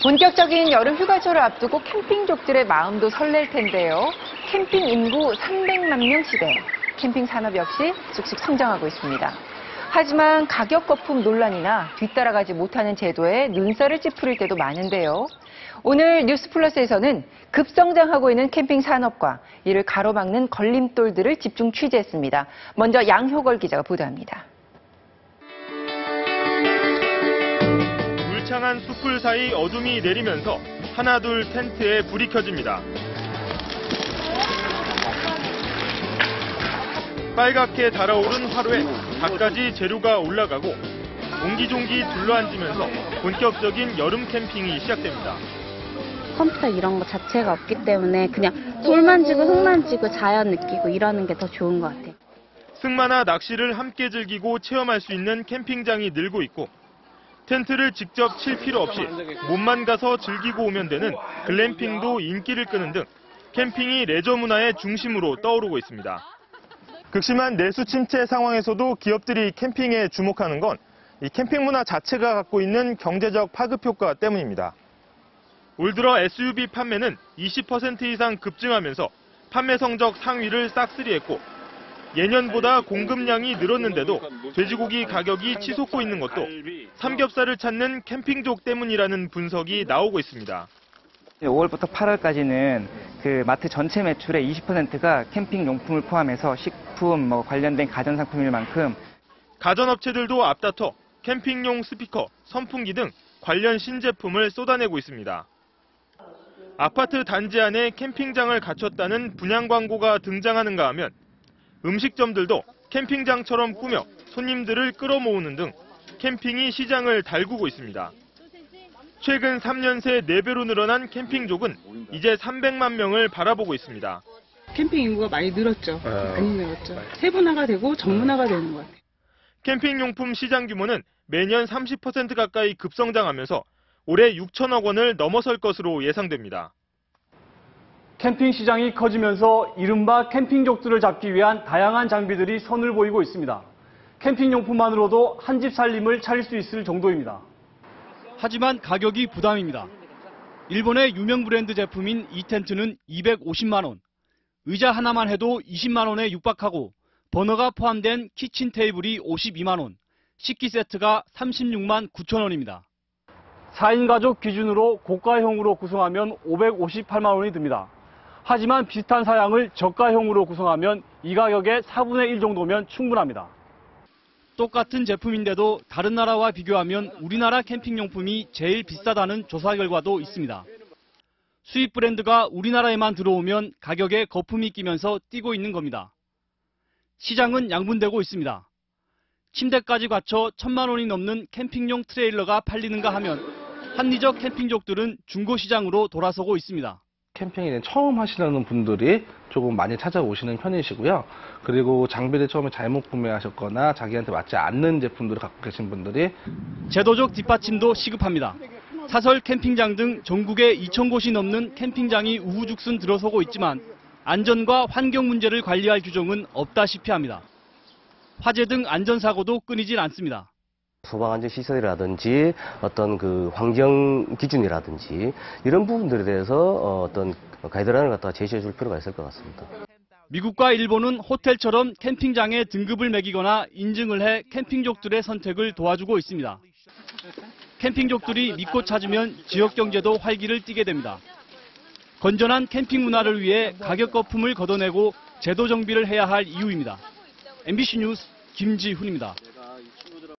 본격적인 여름 휴가철을 앞두고 캠핑족들의 마음도 설렐 텐데요. 캠핑 인구 300만 명 시대. 캠핑 산업 역시 쑥쑥 성장하고 있습니다. 하지만 가격 거품 논란이나 뒤따라가지 못하는 제도에 눈살을 찌푸릴 때도 많은데요. 오늘 뉴스플러스에서는 급성장하고 있는 캠핑 산업과 이를 가로막는 걸림돌들을 집중 취재했습니다. 먼저 양효걸 기자가 보도합니다. 울창한 숲풀 사이 어둠이 내리면서 하나둘 텐트에 불이 켜집니다. 빨갛게 달아오른 화로에 갖가지 재료가 올라가고 옹기종기 둘러앉으면서 본격적인 여름 캠핑이 시작됩니다. 컴퓨터 이런 거 자체가 없기 때문에 그냥 돌 만지고 흙 만지고 자연 느끼고 이러는 게 더 좋은 것 같아요. 승마나 낚시를 함께 즐기고 체험할 수 있는 캠핑장이 늘고 있고 텐트를 직접 칠 필요 없이 몸만 가서 즐기고 오면 되는 글램핑도 인기를 끄는 등 캠핑이 레저 문화의 중심으로 떠오르고 있습니다. 극심한 내수 침체 상황에서도 기업들이 캠핑에 주목하는 건 이 캠핑 문화 자체가 갖고 있는 경제적 파급 효과 때문입니다. 올 들어 SUV 판매는 20% 이상 급증하면서 판매 성적 상위를 싹쓸이했고 예년보다 공급량이 늘었는데도 돼지고기 가격이 치솟고 있는 것도 삼겹살을 찾는 캠핑족 때문이라는 분석이 나오고 있습니다. 5월부터 8월까지는 그 마트 전체 매출의 20%가 캠핑 용품을 포함해서 식품, 관련된 가전상품일 만큼 가전업체들도 앞다퉈 캠핑용 스피커, 선풍기 등 관련 신제품을 쏟아내고 있습니다. 아파트 단지 안에 캠핑장을 갖췄다는 분양 광고가 등장하는가 하면 음식점들도 캠핑장처럼 꾸며 손님들을 끌어모으는 등 캠핑이 시장을 달구고 있습니다. 최근 3년 새 4배로 늘어난 캠핑족은 이제 300만 명을 바라보고 있습니다. 캠핑 인구가 많이 늘었죠. 많이 늘었죠. 세분화가 되고 정문화가 되는 것 같아요. 캠핑용품 시장 규모는 매년 30% 가까이 급성장하면서 올해 6천억 원을 넘어설 것으로 예상됩니다. 캠핑 시장이 커지면서 이른바 캠핑족들을 잡기 위한 다양한 장비들이 선을 보이고 있습니다. 캠핑용품만으로도 한 집 살림을 차릴 수 있을 정도입니다. 하지만 가격이 부담입니다. 일본의 유명 브랜드 제품인 이 텐트는 250만 원, 의자 하나만 해도 20만 원에 육박하고 버너가 포함된 키친 테이블이 52만 원, 식기 세트가 36만 9천 원입니다. 4인 가족 기준으로 고가형으로 구성하면 558만 원이 듭니다. 하지만 비슷한 사양을 저가형으로 구성하면 이 가격의 4분의 1 정도면 충분합니다. 똑같은 제품인데도 다른 나라와 비교하면 우리나라 캠핑용품이 제일 비싸다는 조사 결과도 있습니다. 수입 브랜드가 우리나라에만 들어오면 가격에 거품이 끼면서 뛰고 있는 겁니다. 시장은 양분되고 있습니다. 침대까지 갖춰 1,000만 원이 넘는 캠핑용 트레일러가 팔리는가 하면 합리적 캠핑족들은 중고시장으로 돌아서고 있습니다. 캠핑에 처음 하시는 분들이 조금 많이 찾아오시는 편이시고요. 그리고 장비를 처음에 잘못 구매하셨거나 자기한테 맞지 않는 제품들을 갖고 계신 분들이 제도적 뒷받침도 시급합니다. 사설 캠핑장 등 전국에 2,000곳이 넘는 캠핑장이 우후죽순 들어서고 있지만 안전과 환경 문제를 관리할 규정은 없다시피 합니다. 화재 등 안전사고도 끊이질 않습니다. 소방안전시설이라든지 어떤 그 환경 기준이라든지 이런 부분들에 대해서 어떤 가이드라인을 갖다가 제시해 줄 필요가 있을 것 같습니다. 미국과 일본은 호텔처럼 캠핑장에 등급을 매기거나 인증을 해 캠핑족들의 선택을 도와주고 있습니다. 캠핑족들이 믿고 찾으면 지역 경제도 활기를 띠게 됩니다. 건전한 캠핑 문화를 위해 가격 거품을 걷어내고 제도 정비를 해야 할 이유입니다. MBC 뉴스 김지훈입니다.